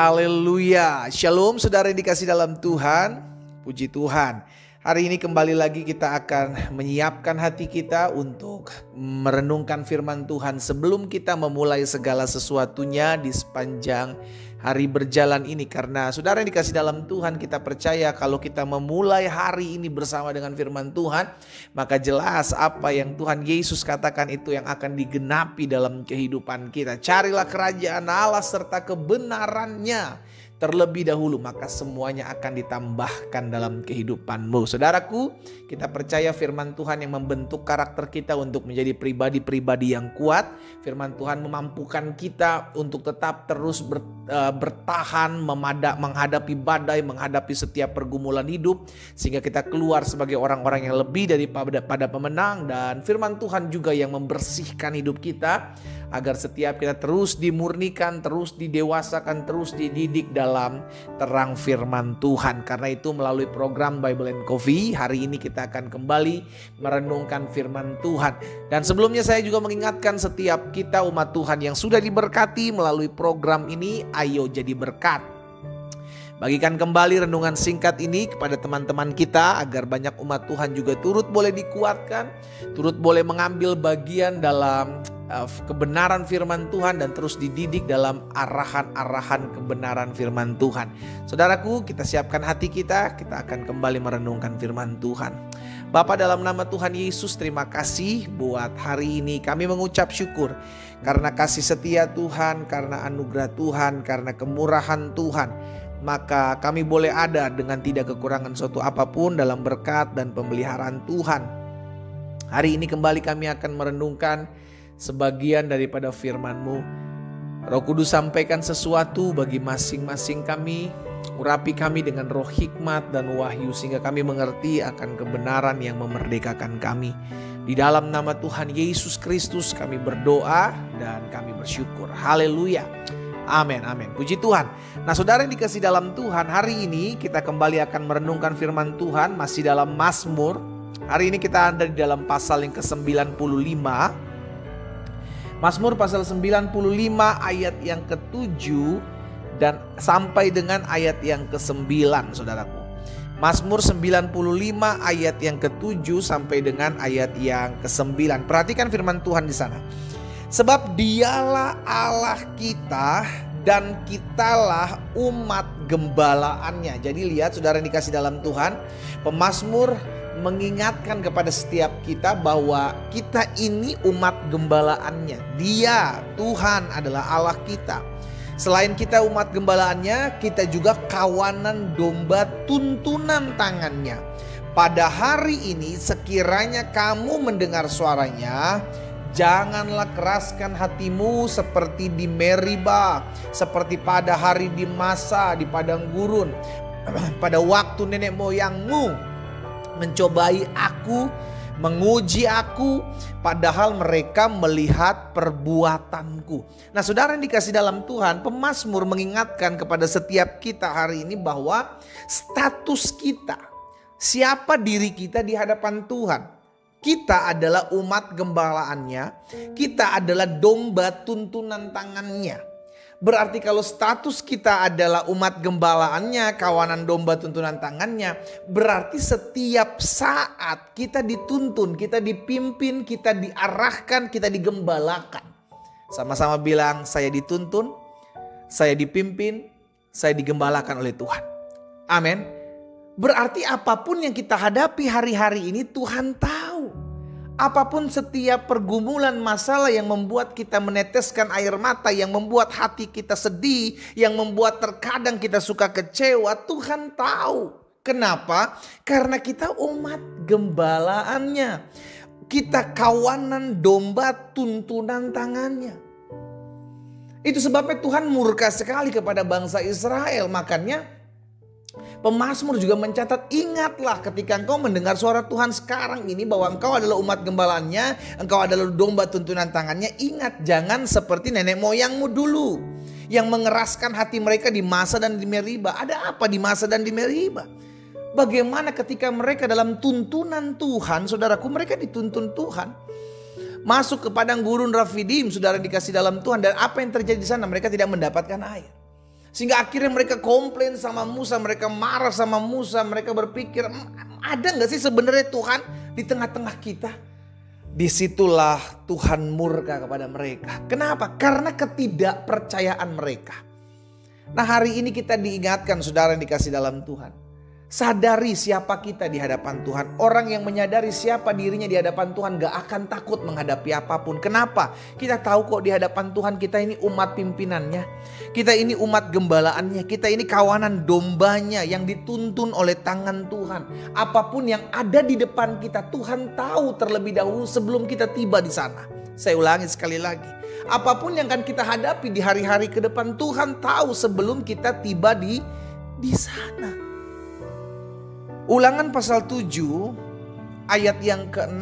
Haleluya. Shalom saudara yang dikasih dalam Tuhan. Puji Tuhan. Hari ini kembali lagi kita akan menyiapkan hati kita untuk merenungkan firman Tuhan sebelum kita memulai segala sesuatunya di sepanjang hari berjalan ini. Karena saudara yang dikasih dalam Tuhan, kita percaya kalau kita memulai hari ini bersama dengan firman Tuhan, maka jelas apa yang Tuhan Yesus katakan itu yang akan digenapi dalam kehidupan kita. Carilah kerajaan Allah serta kebenarannya terlebih dahulu, maka semuanya akan ditambahkan dalam kehidupanmu. Saudaraku, kita percaya firman Tuhan yang membentuk karakter kita untuk menjadi pribadi-pribadi yang kuat. Firman Tuhan memampukan kita untuk tetap terus bertahan, menghadapi badai, menghadapi setiap pergumulan hidup, sehingga kita keluar sebagai orang-orang yang lebih daripada pemenang. Dan firman Tuhan juga yang membersihkan hidup kita, agar setiap kita terus dimurnikan, terus didewasakan, terus dididik dalam terang firman Tuhan. Karena itu melalui program Bible and Coffee, hari ini kita akan kembali merenungkan firman Tuhan. Dan sebelumnya saya juga mengingatkan setiap kita umat Tuhan yang sudah diberkati melalui program ini, ayo jadi berkat. Bagikan kembali renungan singkat ini kepada teman-teman kita agar banyak umat Tuhan juga turut boleh dikuatkan, turut boleh mengambil bagian dalam kebenaran firman Tuhan dan terus dididik dalam arahan-arahan kebenaran firman Tuhan. Saudaraku, kita siapkan hati kita akan kembali merenungkan firman Tuhan. Bapa, dalam nama Tuhan Yesus, terima kasih buat hari ini. Kami mengucap syukur karena kasih setia Tuhan, karena anugerah Tuhan, karena kemurahan Tuhan. Maka kami boleh ada dengan tidak kekurangan suatu apapun dalam berkat dan pemeliharaan Tuhan. Hari ini kembali kami akan merenungkan sebagian daripada firman-Mu. Roh Kudus, sampaikan sesuatu bagi masing-masing kami. Urapi kami dengan roh hikmat dan wahyu sehingga kami mengerti akan kebenaran yang memerdekakan kami. Di dalam nama Tuhan Yesus Kristus kami berdoa dan kami bersyukur. Haleluya. Amin, amin. Puji Tuhan. Nah, saudara yang dikasih dalam Tuhan, hari ini kita kembali akan merenungkan firman Tuhan masih dalam Mazmur. Hari ini kita ada di dalam pasal yang ke-95. Mazmur pasal 95 ayat yang ke-7 dan sampai dengan ayat yang ke-9, saudaraku. Mazmur 95 ayat yang ke-7 sampai dengan ayat yang ke-9. Perhatikan firman Tuhan di sana. Sebab dialah Allah kita dan kitalah umat gembalaannya. Jadi lihat saudara yang dikasih dalam Tuhan, pemazmur mengingatkan kepada setiap kita bahwa kita ini umat gembalaannya. Dia, Tuhan adalah Allah kita. Selain kita umat gembalaannya, kita juga kawanan domba tuntunan tangannya. Pada hari ini sekiranya kamu mendengar suaranya, janganlah keraskan hatimu seperti di Meriba, seperti pada hari di Masa di padang gurun, pada waktu nenek moyangmu mencobai aku, menguji aku, padahal mereka melihat perbuatanku. Nah, saudara yang dikasih dalam Tuhan, pemazmur mengingatkan kepada setiap kita hari ini bahwa status kita, siapa diri kita di hadapan Tuhan. Kita adalah umat gembalaannya, kita adalah domba tuntunan tangannya. Berarti kalau status kita adalah umat gembalaannya, kawanan domba tuntunan tangannya, berarti setiap saat kita dituntun, kita dipimpin, kita diarahkan, kita digembalakan. Sama-sama bilang, saya dituntun, saya dipimpin, saya digembalakan oleh Tuhan. Amin. Berarti apapun yang kita hadapi hari-hari ini Tuhan tahu. Apapun setiap pergumulan masalah yang membuat kita meneteskan air mata, yang membuat hati kita sedih, yang membuat terkadang kita suka kecewa, Tuhan tahu. Kenapa? Karena kita umat gembalaannya. Kita kawanan domba tuntunan tangannya. Itu sebabnya Tuhan murka sekali kepada bangsa Israel. Makanya pemazmur juga mencatat, ingatlah ketika engkau mendengar suara Tuhan sekarang ini bahwa engkau adalah umat gembalaannya, engkau adalah domba tuntunan tangannya. Ingat, jangan seperti nenek moyangmu dulu yang mengeraskan hati mereka di Masa dan di Meriba. Ada apa di Masa dan di Meriba? Bagaimana ketika mereka dalam tuntunan Tuhan, saudaraku, mereka dituntun Tuhan. Masuk ke padang gurun Rafidim, saudara dikasih dalam Tuhan, dan apa yang terjadi di sana? Mereka tidak mendapatkan air. Sehingga akhirnya mereka komplain sama Musa, mereka marah sama Musa, mereka berpikir, ada gak sih sebenarnya Tuhan di tengah-tengah kita? Disitulah Tuhan murka kepada mereka. Kenapa? Karena ketidakpercayaan mereka. Nah, hari ini kita diingatkan, saudara yang dikasih dalam Tuhan. Sadari siapa kita di hadapan Tuhan. Orang yang menyadari siapa dirinya di hadapan Tuhan gak akan takut menghadapi apapun. Kenapa? Kita tahu kok di hadapan Tuhan kita ini umat pimpinannya. Kita ini umat gembalaannya. Kita ini kawanan dombanya yang dituntun oleh tangan Tuhan. Apapun yang ada di depan kita, Tuhan tahu terlebih dahulu sebelum kita tiba di sana. Saya ulangi sekali lagi. Apapun yang akan kita hadapi di hari-hari ke depan, Tuhan tahu sebelum kita tiba di sana. Ulangan pasal 7 ayat yang ke-6.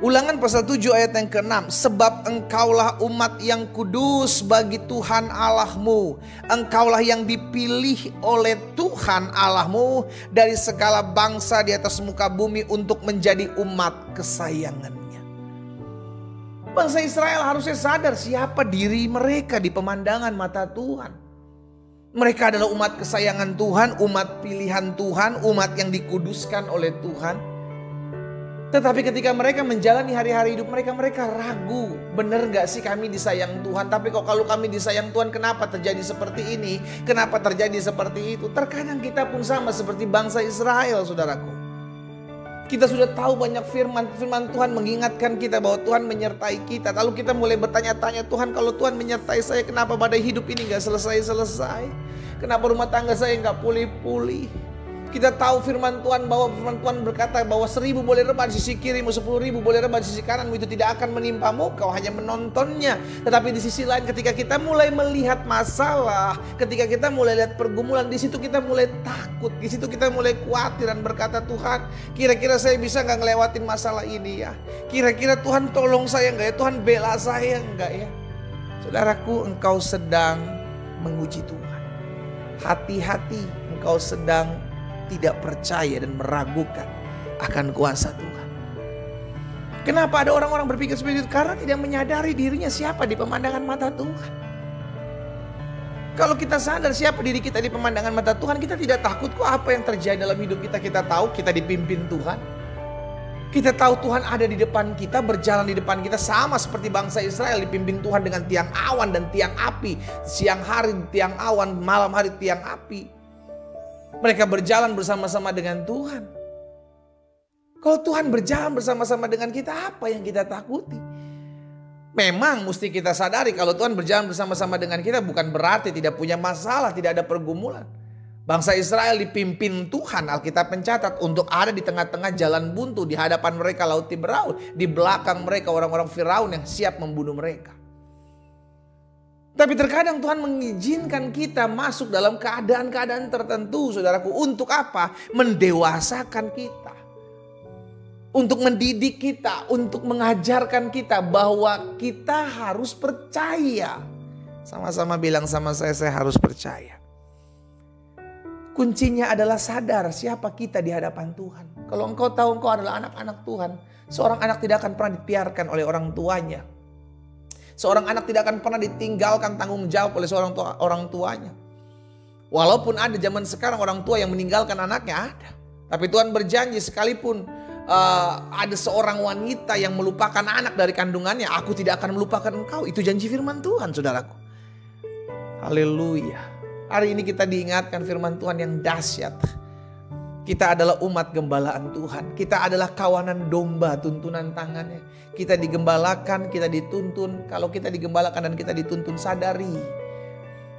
Ulangan pasal 7 ayat yang ke-6. Sebab engkaulah umat yang kudus bagi Tuhan Allahmu. Engkaulah yang dipilih oleh Tuhan Allahmu dari segala bangsa di atas muka bumi untuk menjadi umat kesayangannya. Bangsa Israel harusnya sadar siapa diri mereka di pemandangan mata Tuhan. Mereka adalah umat kesayangan Tuhan, umat pilihan Tuhan, umat yang dikuduskan oleh Tuhan. Tetapi ketika mereka menjalani hari-hari hidup mereka, mereka ragu. Benar gak sih kami disayang Tuhan? Tapi kok kalau kami disayang Tuhan, kenapa terjadi seperti ini? Kenapa terjadi seperti itu? Terkadang kita pun sama seperti bangsa Israel, saudaraku. Kita sudah tahu banyak firman Tuhan mengingatkan kita bahwa Tuhan menyertai kita. Lalu kita mulai bertanya-tanya, Tuhan kalau Tuhan menyertai saya, kenapa badai hidup ini gak selesai-selesai? Kenapa rumah tangga saya gak pulih-pulih? Kita tahu firman Tuhan berkata bahwa 1000 boleh rebah di sisi kirimu, 10.000 boleh rebah di sisi kananmu, itu tidak akan menimpamu, kau hanya menontonnya. Tetapi di sisi lain ketika kita mulai melihat masalah, ketika kita mulai lihat pergumulan, di situ kita mulai takut, di situ kita mulai khawatir dan berkata, Tuhan kira-kira saya bisa gak ngelewatin masalah ini ya? Kira-kira Tuhan tolong saya gak ya? Tuhan bela saya gak ya? Saudaraku, engkau sedang menguji Tuhan. Hati-hati, engkau sedang tidak percaya dan meragukan akan kuasa Tuhan. Kenapa ada orang-orang berpikir seperti itu? Karena tidak menyadari dirinya siapa di pemandangan mata Tuhan. Kalau kita sadar siapa diri kita di pemandangan mata Tuhan, kita tidak takut kok apa yang terjadi dalam hidup kita. Kita tahu kita dipimpin Tuhan. Kita tahu Tuhan ada di depan kita, berjalan di depan kita, sama seperti bangsa Israel dipimpin Tuhan dengan tiang awan dan tiang api. Siang hari tiang awan, malam hari tiang api. Mereka berjalan bersama-sama dengan Tuhan. Kalau Tuhan berjalan bersama-sama dengan kita, apa yang kita takuti? Memang mesti kita sadari kalau Tuhan berjalan bersama-sama dengan kita bukan berarti tidak punya masalah, tidak ada pergumulan. Bangsa Israel dipimpin Tuhan, Alkitab mencatat, untuk ada di tengah-tengah jalan buntu. Di hadapan mereka laut Tiberau, di belakang mereka orang-orang Firaun yang siap membunuh mereka. Tapi terkadang Tuhan mengizinkan kita masuk dalam keadaan-keadaan tertentu, saudaraku. Untuk apa? Mendewasakan kita. Untuk mendidik kita, untuk mengajarkan kita bahwa kita harus percaya. Sama-sama bilang sama saya harus percaya. Kuncinya adalah sadar siapa kita di hadapan Tuhan. Kalau engkau tahu engkau adalah anak-anak Tuhan, seorang anak tidak akan pernah dibiarkan oleh orang tuanya. Seorang anak tidak akan pernah ditinggalkan tanggung jawab oleh orang tuanya. Walaupun ada zaman sekarang orang tua yang meninggalkan anaknya, ada. Tapi Tuhan berjanji sekalipun ada seorang wanita yang melupakan anak dari kandungannya, aku tidak akan melupakan engkau. Itu janji firman Tuhan, saudaraku. Haleluya. Hari ini kita diingatkan firman Tuhan yang dahsyat. Kita adalah umat gembalaan Tuhan. Kita adalah kawanan domba tuntunan tangannya. Kita digembalakan, kita dituntun. Kalau kita digembalakan dan kita dituntun, sadari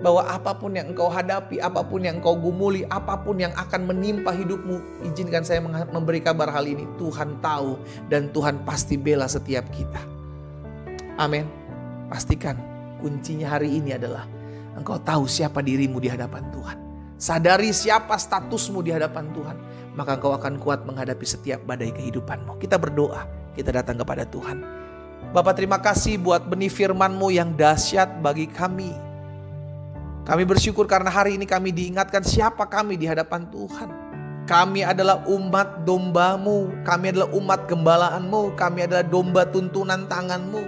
bahwa apapun yang engkau hadapi, apapun yang engkau gumuli, apapun yang akan menimpa hidupmu, izinkan saya memberi kabar hal ini. Tuhan tahu dan Tuhan pasti bela setiap kita. Amin. Pastikan kuncinya hari ini adalah engkau tahu siapa dirimu di hadapan Tuhan. Sadari siapa statusmu di hadapan Tuhan. Maka engkau akan kuat menghadapi setiap badai kehidupanmu. Kita berdoa, kita datang kepada Tuhan. Bapa, terima kasih buat benih firman-Mu yang dahsyat bagi kami. Kami bersyukur karena hari ini kami diingatkan siapa kami di hadapan Tuhan. Kami adalah umat domba-Mu. Kami adalah umat gembalaan-Mu. Kami adalah domba tuntunan tangan-Mu.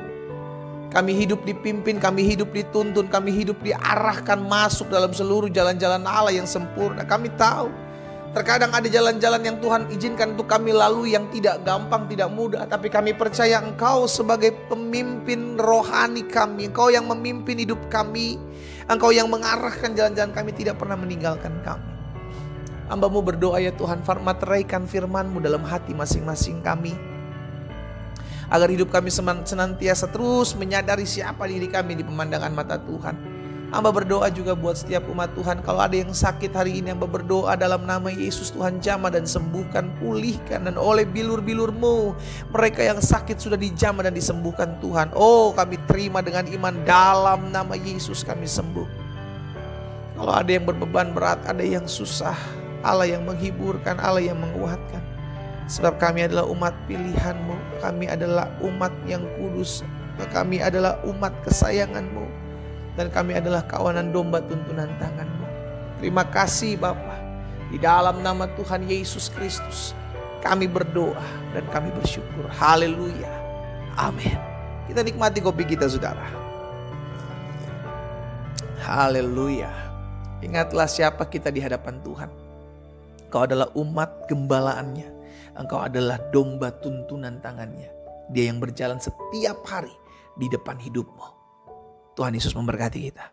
Kami hidup dipimpin, kami hidup dituntun, kami hidup diarahkan masuk dalam seluruh jalan-jalan Allah yang sempurna. Kami tahu terkadang ada jalan-jalan yang Tuhan izinkan untuk kami lalui yang tidak gampang, tidak mudah. Tapi kami percaya Engkau sebagai pemimpin rohani kami. Engkau yang memimpin hidup kami. Engkau yang mengarahkan jalan-jalan kami, tidak pernah meninggalkan kami. Hamba-Mu berdoa ya Tuhan, materaikan firman-Mu dalam hati masing-masing kami. Agar hidup kami senantiasa terus menyadari siapa diri kami di pemandangan mata Tuhan. Hamba berdoa juga buat setiap umat Tuhan. Kalau ada yang sakit hari ini, hamba berdoa dalam nama Yesus, Tuhan jamah dan sembuhkan, pulihkan. Dan oleh bilur-bilur-Mu, mereka yang sakit sudah dijamah dan disembuhkan Tuhan. Oh, kami terima dengan iman, dalam nama Yesus kami sembuh. Kalau ada yang berbeban berat, ada yang susah, Allah yang menghiburkan, Allah yang menguatkan. Sebab kami adalah umat pilihan-Mu, kami adalah umat yang kudus, kami adalah umat kesayangan-Mu, dan kami adalah kawanan domba tuntunan tangan-Mu. Terima kasih Bapa. Di dalam nama Tuhan Yesus Kristus kami berdoa dan kami bersyukur. Haleluya. Amin. Kita nikmati kopi kita saudara. Haleluya. Ingatlah siapa kita di hadapan Tuhan. Engkau adalah umat gembalaannya. Engkau adalah domba tuntunan tangannya. Dia yang berjalan setiap hari di depan hidupmu. Tuhan Yesus memberkati kita.